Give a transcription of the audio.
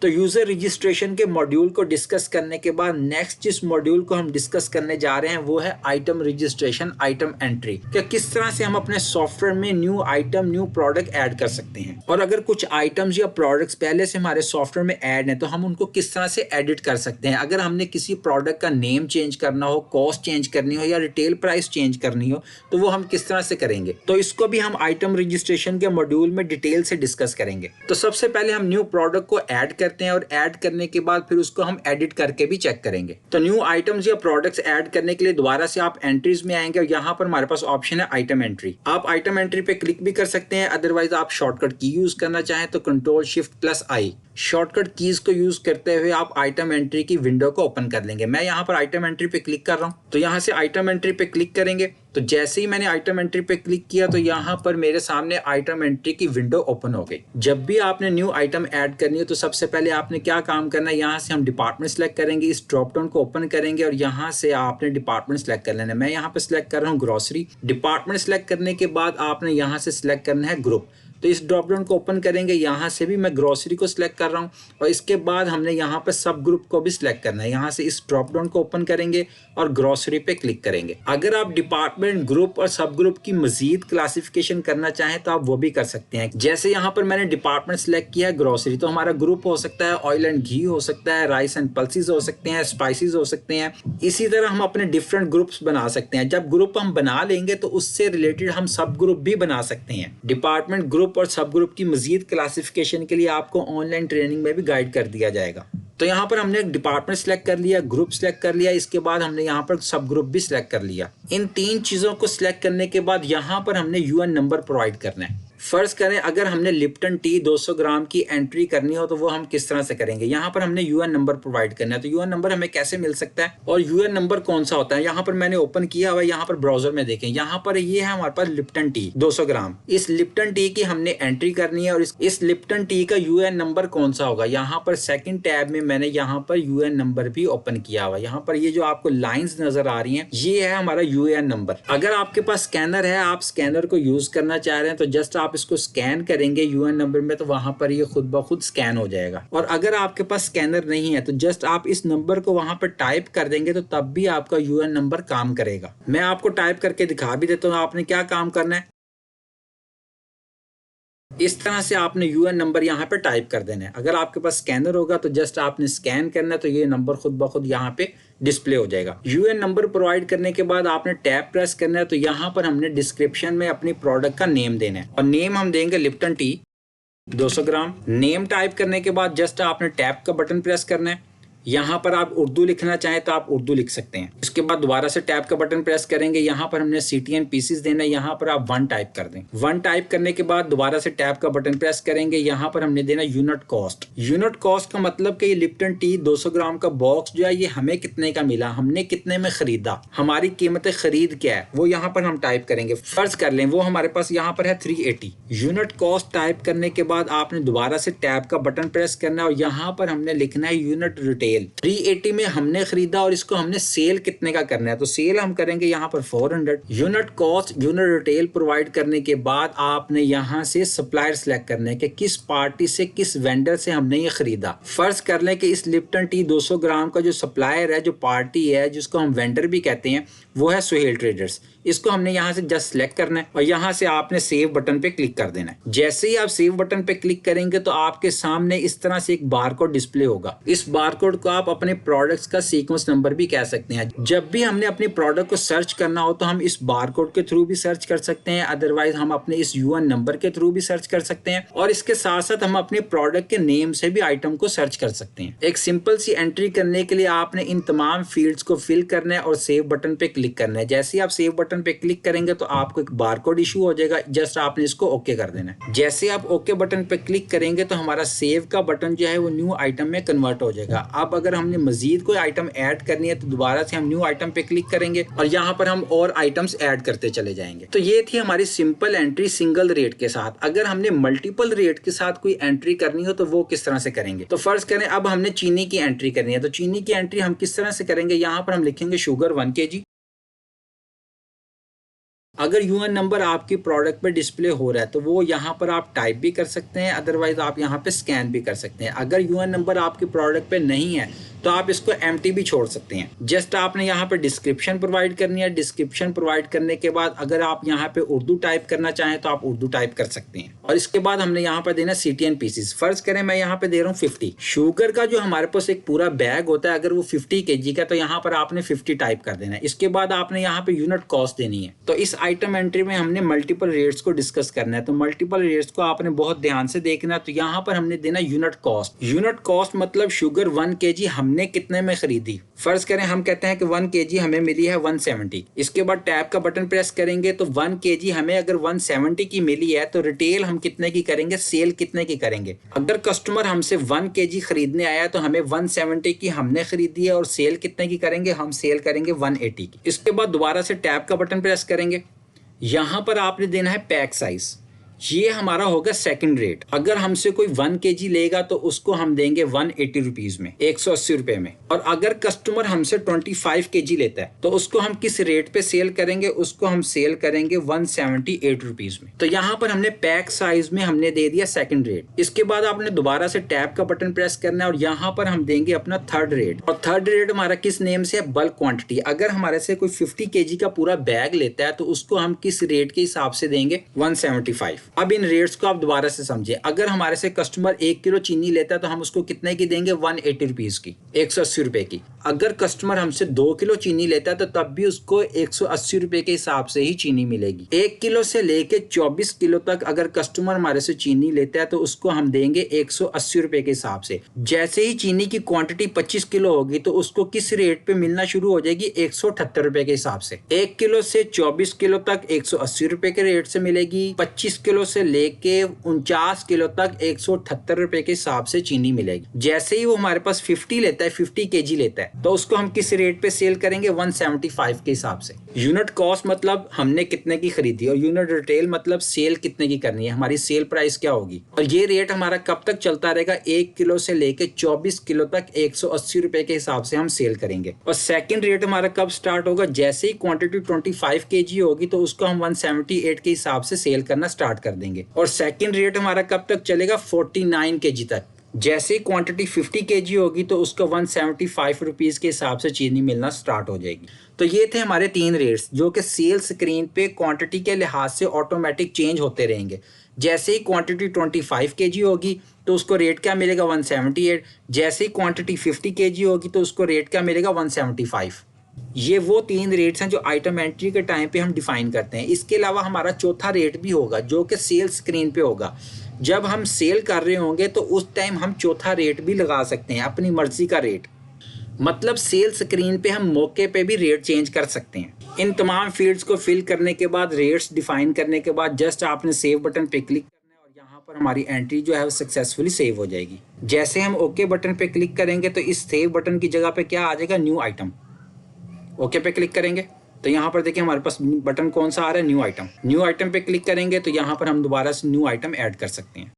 तो user registration के module को डिस्कस करने के बाद नेक्स्ट जिस मॉड्यूल को हम डिस्कस करने जा रहे हैं वो है आइटम रजिस्ट्रेशन, आइटम एंट्री। कि किस तरह से हम अपने सॉफ्टवेयर में new item, new product add कर सकते हैं, और अगर कुछ आइटम्स या प्रोडक्ट्स पहले से हमारे सॉफ्टवेयर में ऐड हैं तो हम उनको किस तरह से एडिट कर सकते हैं। अगर हमने किसी प्रोडक्ट का नेम चेंज करना हो, कॉस्ट चेंज करनी हो या रिटेल प्राइस चेंज करनी हो तो वो हम किस तरह से करेंगे। तो इसको भी हम आइटम रजिस्ट्रेशन के मॉड्यूल में डिटेल से डिस्कस करेंगे। तो सबसे पहले हम न्यू प्रोडक्ट को ऐड करते हैं और ऐड करने के बाद फिर उसको हम एडिट करके भी चेक करेंगे। तो न्यू आइटम्स या प्रोडक्ट्स ऐड करने के लिए दोबारा से आप एंट्रीज में आएंगे और यहाँ पर हमारे पास ऑप्शन है आइटम एंट्री। आप आइटम एंट्री पे क्लिक भी कर सकते हैं, अदरवाइज आप शॉर्टकट की यूज करना चाहें तो Ctrl+Shift+I शॉर्टकट कीज को यूज करते हुए आप आइटम एंट्री की विंडो को ओपन कर लेंगे। मैं यहाँ पर आइटम एंट्री पे क्लिक कर रहा हूँ, तो यहाँ से आइटम एंट्री पे क्लिक करेंगे। तो जैसे ही मैंने आइटम एंट्री पे क्लिक किया तो यहाँ पर मेरे सामने आइटम एंट्री की विंडो ओपन हो गई। जब भी आपने न्यू आइटम ऐड करनी है तो सबसे पहले आपने क्या काम करना है, यहाँ से हम डिपार्टमेंट सेलेक्ट करेंगे, इस ड्रॉप डाउन को ओपन करेंगे और यहाँ से आपने डिपार्टमेंट सेलेक्ट कर लेना है। मैं यहाँ पे सिलेक्ट कर रहा हूँ ग्रोसरी। डिपार्टमेंट सेलेक्ट करने के बाद आपने यहाँ से सिलेक्ट करना है ग्रुप। तो इस ड्रॉप डाउन को ओपन करेंगे, यहाँ से भी मैं ग्रोसरी को सिलेक्ट कर रहा हूँ और इसके बाद हमने यहाँ पर सब ग्रुप को भी सिलेक्ट करना है। यहाँ से इस ड्रॉप डाउन को ओपन करेंगे और ग्रोसरी पे क्लिक करेंगे। अगर आप डिपार्टमेंट, ग्रुप और सब ग्रुप की मजीद क्लासिफिकेशन करना चाहें तो आप वो भी कर सकते हैं। जैसे यहाँ पर मैंने डिपार्टमेंट सिलेक्ट किया है ग्रोसरी, तो हमारा ग्रुप हो सकता है ऑयल एंड घी, हो सकता है राइस एंड पल्सेस, हो सकते हैं स्पाइसेस, हो सकते हैं। इसी तरह हम अपने डिफरेंट ग्रुप्स बना सकते हैं। जब ग्रुप हम बना लेंगे तो उससे रिलेटेड हम सब ग्रुप भी बना सकते हैं। डिपार्टमेंट, ग्रुप और सब ग्रुप की मजीद क्लासिफिकेशन के लिए आपको ऑनलाइन ट्रेनिंग में भी गाइड कर दिया जाएगा। तो यहाँ पर हमने एक डिपार्टमेंट सेलेक्ट कर लिया, ग्रुप सेलेक्ट कर लिया, इसके बाद हमने यहाँ पर सब ग्रुप भी सिलेक्ट कर लिया। इन तीन चीजों को सिलेक्ट करने के बाद यहाँ पर हमने यूएन नंबर प्रोवाइड करना है। फर्ज करें अगर हमने लिप्टन टी 200 ग्राम की एंट्री करनी हो तो वो हम किस तरह से करेंगे। यहाँ पर हमने यूएन नंबर प्रोवाइड करना है। तो यूएन नंबर हमें कैसे मिल सकता है और यूएन नंबर कौन सा होता है, यहाँ पर मैंने ओपन किया हुआ है। यहाँ पर ब्राउजर में देखें, यहाँ पर ये है हमारे पास लिप्टन टी 200 ग्राम। इस लिप्टन टी की हमने एंट्री करनी है और इस लिप्टन टी का यूएन नंबर कौन सा होगा। यहाँ पर सेकंड टैब में मैंने यहाँ पर यूएन नंबर भी ओपन किया हुआ है। यहाँ पर ये जो आपको लाइंस नजर आ रही हैं ये है हमारा यूएन नंबर। अगर आपके पास स्कैनर है, आप स्कैनर को यूज करना चाह रहे हैं तो जस्ट आप इसको स्कैन करेंगे यूएन नंबर में, तो वहां पर ये खुद ब खुद स्कैन हो जाएगा। और अगर आपके पास स्कैनर नहीं है तो जस्ट आप इस नंबर को वहां पर टाइप कर देंगे तो तब भी आपका यूएन नंबर काम करेगा। मैं आपको टाइप करके दिखा भी देता हूँ आपने क्या काम करना है। इस तरह से आपने यूएन नंबर यहाँ पे टाइप कर देना है। अगर आपके पास स्कैनर होगा तो जस्ट आपने स्कैन करना है तो ये नंबर खुद ब खुद यहाँ पे डिस्प्ले हो जाएगा। यूएन नंबर प्रोवाइड करने के बाद आपने टैब प्रेस करना है। तो यहाँ पर हमने डिस्क्रिप्शन में अपनी प्रोडक्ट का नेम देना है और नेम हम देंगे लिप्टन टी 200 ग्राम। नेम टाइप करने के बाद जस्ट आपने टैब का बटन प्रेस करना है। यहाँ पर आप उर्दू लिखना चाहें तो आप उर्दू लिख सकते हैं। इसके बाद दोबारा से टैब का बटन प्रेस करेंगे। यहाँ पर हमने CTN पीसेस देना है, यहाँ पर आप 1 टाइप कर दें। 1 टाइप करने के बाद दोबारा से टैब का बटन प्रेस करेंगे। यहाँ पर हमने देना यूनिट कॉस्ट। यूनिट कॉस्ट का मतलब कि ये लिप्टन टी 200 ग्राम का बॉक्स जो है ये हमें कितने का मिला, हमने कितने में खरीदा, हमारी कीमत खरीद क्या है वो यहाँ पर हम टाइप करेंगे। फर्ज कर लें वो हमारे पास यहाँ पर है 380। यूनिट कॉस्ट टाइप करने के बाद आपने दोबारा से टैब का बटन प्रेस करना है और यहाँ पर हमने लिखना है यूनिट रिटेल। 380 में हमने खरीदा और इसको हमने सेल कितने का करना है, तो सेल हम करेंगे यहाँ पर 400। Unit cost, unit retail provide करने के बाद आपने यहाँ से सप्लायर सेलेक्ट करना है कि किस पार्टी से, किस वेंडर से हमने ये खरीदा। फर्ज कर लें कि इस लिप्टन टी 200 ग्राम का जो सप्लायर है, जो पार्टी है, जिसको हम वेंडर भी कहते हैं, वो है सुहेल ट्रेडर्स। इसको हमने यहाँ से जस्ट सेलेक्ट करना है और यहाँ से आपने सेव बटन पे क्लिक कर देना है। जैसे ही आप सेव बटन पे क्लिक करेंगे तो आपके सामने इस तरह से एक बारकोड डिस्प्ले होगा। इस बारकोड को आप अपने प्रोडक्ट्स का सीक्वेंस नंबर भी कह सकते हैं। जब भी हमने अपनी प्रोडक्ट को सर्च करना हो तो हम इस बारकोड के थ्रू भी सर्च कर सकते हैं, अदरवाइज हम अपने इस यूएन नंबर के थ्रू भी सर्च कर सकते हैं और इसके साथ साथ हम अपने प्रोडक्ट के नेम से भी आइटम को सर्च कर सकते हैं। एक सिंपल सी एंट्री करने के लिए आपने इन तमाम फील्ड्स को फिल करना है और सेव बटन पे क्लिक करना है। जैसे ही आप सेव बटन पे क्लिक करेंगे तो आपको एक बारकोड इशू हो जाएगा, जस्ट आपने इसको ओके कर देना है। जैसे आप ओके बटन पे क्लिक करेंगे तो हमारा सेव का बटन जो है वो न्यू आइटम में कन्वर्ट हो जाएगा। अब अगर हमने मजीद कोई आइटम ऐड करनी है तो दोबारा से हम न्यू आइटम पे क्लिक करेंगे और यहाँ पर हम और आइटम्स ऐड करते चले जाएंगे। तो ये थी हमारी सिंपल एंट्री सिंगल रेट के साथ। अगर हमने मल्टीपल रेट के साथ कोई एंट्री करनी हो तो वो किस तरह से करेंगे। तो फर्ज करें अब हमने चीनी की एंट्री करनी है, तो चीनी की एंट्री हम किस तरह से करेंगे। यहाँ पर हम लिखेंगे शुगर 1 kg, अगर यूएन नंबर आपकी प्रोडक्ट पे डिस्प्ले हो रहा है तो वो यहाँ पर आप टाइप भी कर सकते हैं, अदरवाइज आप यहाँ पे स्कैन भी कर सकते हैं। अगर यूएन नंबर आपकी प्रोडक्ट पे नहीं है तो आप इसको एम्प्टी भी छोड़ सकते हैं। जस्ट आपने यहाँ पे डिस्क्रिप्शन प्रोवाइड करनी है। डिस्क्रिप्शन प्रोवाइड करने के बाद अगर आप यहाँ पे उर्दू टाइप करना चाहें तो आप उर्दू टाइप कर सकते हैं। और इसके बाद हमने यहाँ पर देना CTN पीसीस। फर्ज करें मैं यहाँ पे दे रहा हूँ 50। शुगर का जो हमारे पास एक पूरा बैग होता है, अगर वो 50 kg का, तो यहाँ पर आपने 50 टाइप कर देना है। इसके बाद आपने यहाँ पे यूनिट कॉस्ट देनी है। तो इस आइटम एंट्री में हमने मल्टीपल रेट्स को डिस्कस करना है, तो मल्टीपल रेट्स को आपने बहुत ध्यान से देखना। तो यहाँ पर हमने देना यूनिट कॉस्ट। यूनिट कॉस्ट मतलब शुगर 1 kg हमने कितने में खरीदी। फर्ज करें हम कहते हैं कि 1 kg हमें मिली है 170। इसके बाद टैब का बटन प्रेस करेंगे तो 1 kg हमें अगर 170 की मिली है तो रिटेल हम कितने की करेंगे, सेल कितने की करेंगे। अगर कस्टमर हमसे 1 kg खरीदने आया तो हमें 170 की हमने खरीदी है और सेल कितने की करेंगे, हम सेल करेंगे 180 की। इसके बाद दोबारा से टैब का बटन प्रेस करेंगे। यहाँ पर आपने देना है पैक साइज। ये हमारा होगा सेकंड रेट। अगर हमसे कोई 1 kg लेगा तो उसको हम देंगे 180 रुपीज में, 180 रुपए में। और अगर कस्टमर हमसे 25 kg लेता है तो उसको हम किस रेट पे सेल करेंगे, उसको हम सेल करेंगे 178 रुपीज में। तो यहाँ पर हमने पैक साइज में हमने दे दिया सेकंड रेट। इसके बाद आपने दोबारा से टैब का बटन प्रेस करना है और यहाँ पर हम देंगे अपना थर्ड रेट। और थर्ड रेट हमारा किस नेम से है, बल्क क्वांटिटी। अगर हमारे से कोई 50 kg का पूरा बैग लेता है तो उसको हम किस रेट के हिसाब से देंगे, 175। अब इन रेट्स को आप दोबारा से समझे। अगर हमारे से कस्टमर 1 किलो चीनी लेता है तो हम उसको कितने की देंगे, 180 रुपीज की, 180 रुपए की। अगर कस्टमर हमसे 2 किलो चीनी लेता है तो तब भी उसको 180 रुपए के हिसाब से ही चीनी मिलेगी। 1 किलो से लेके 24 किलो तक अगर कस्टमर हमारे से चीनी लेता है तो उसको हम देंगे 180 रुपए के हिसाब से। जैसे ही चीनी की क्वांटिटी 25 किलो होगी तो उसको किस रेट पे मिलना शुरू हो जाएगी, 178 रुपए के हिसाब से। 1 किलो से 24 किलो तक 180 रुपए के रेट से मिलेगी। 25 किलो से लेके 49 किलो तक 178 रुपए के हिसाब से चीनी मिलेगी। जैसे ही वो हमारे पास 50 लेता है, 50 kg लेता है, तो उसको हम किस रेट पे सेल करेंगे, 175 के हिसाब से। यूनिट कॉस्ट मतलब हमने कितने की खरीदी और यूनिट रिटेल मतलब सेल कितने की करनी है, हमारी सेल प्राइस क्या होगी। और ये रेट हमारा कब तक चलता रहेगा, 1 किलो से लेके 24 किलो तक 180 रुपए के हिसाब से हम सेल करेंगे। और सेकंड रेट हमारा कब स्टार्ट होगा, जैसे ही क्वांटिटी 25 kg होगी तो उसको हम 178 के हिसाब से सेल करना स्टार्ट कर देंगे। और सेकंड रेट हमारा कब तक चलेगा, 49 kg तक। जैसे ही क्वांटिटी 50 kg होगी तो उसको 175 रुपीज के हिसाब से चीनी मिलना स्टार्ट हो जाएगी। तो ये थे हमारे 3 रेट्स जो कि सेल स्क्रीन पे क्वांटिटी के लिहाज से ऑटोमेटिक चेंज होते रहेंगे। जैसे ही क्वांटिटी 25 kg होगी तो उसको रेट क्या मिलेगा, 178। जैसे ही क्वांटिटी 50 kg होगी तो उसको रेट क्या मिलेगा, 175। ये वो 3 रेट्स हैं जो आइटम एंट्री के टाइम पे हम डिफाइन करते हैं। इसके अलावा हमारा चौथा रेट भी होगा जो कि सेल स्क्रीन पे होगा। जब हम सेल कर रहे होंगे तो उस टाइम हम चौथा रेट भी लगा सकते हैं, अपनी मर्जी का रेट। मतलब सेल स्क्रीन पे हम मौके पे भी रेट चेंज कर सकते हैं। इन तमाम फील्ड्स को फिल करने के बाद, रेट्स डिफाइन करने के बाद जस्ट आपने सेव बटन पे क्लिक करना है और यहाँ पर हमारी एंट्री जो है वो सक्सेसफुली सेव हो जाएगी। जैसे हम ओके बटन पे क्लिक करेंगे तो इस सेव बटन की जगह पे क्या आ जाएगा, न्यू आइटम। ओके पे क्लिक करेंगे तो यहाँ पर देखिए हमारे पास बटन कौन सा आ रहा है, न्यू आइटम। न्यू आइटम पे क्लिक करेंगे तो यहाँ पर हम दोबारा से न्यू आइटम ऐड कर सकते हैं।